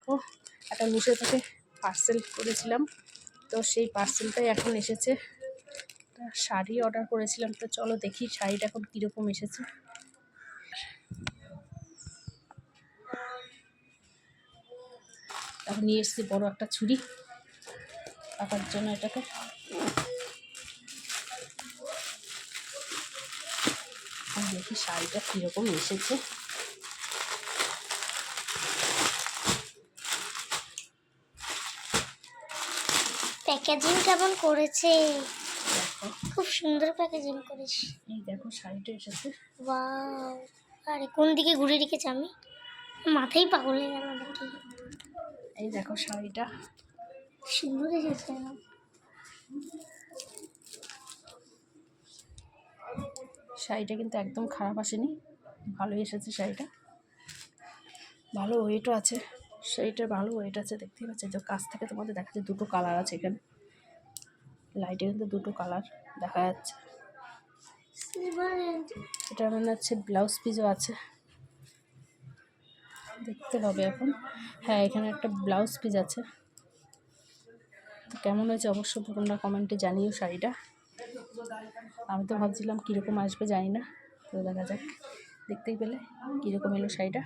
দেখো একটা মিশো থেকে পার্সেল করেছিলাম, তো সেই পার্সেলটাই এখন এসেছে। শাড়ি অর্ডার করেছিলাম, তো চলো দেখি শাড়িটা এখন কীরকম এসেছে। তারপর নিয়ে এসেছি বড় একটা ছুরি কাটার জন্য এটাকে। দেখি শাড়িটা কীরকম এসেছে। প্যাকেজিং কেমন করেছে, খুব সুন্দর প্যাকেজিং করেছে। এই দেখো শাড়িটা এসেছে। ওয়াও, আরে কোন দিকে ঘুরে রেখেছি আমি, মাথাই পাগল হয়ে গেল নাকি। এই দেখো শাড়িটা সুন্দর এসেছে। শাড়িটা কিন্তু একদম খারাপ আসেনি, ভালোই এসেছে শাড়িটা, ভালো ওয়েটও আছে। শাড়িটার ভালো ওয়েট আছে, দেখতেই পাচ্ছি। তো কাছ থেকে তোমাদের দেখাচ্ছে, দুটো কালার আছে এখানে, লাইটে কিন্তু দুটো কালার দেখা যাচ্ছে। এটা মনে হচ্ছে ব্লাউজ পিসও আছে, দেখতে হবে এখন। হ্যাঁ, এখানে একটা ব্লাউজ পিস আছে। তো কেমন হয়েছে অবশ্যই তোমরা কমেন্টে জানিও শাড়িটা। আমি তো ভাবছিলাম কীরকম আসবে জানি না, তো দেখা যাক। দেখতেই পেলে কীরকম এলো শাড়িটা।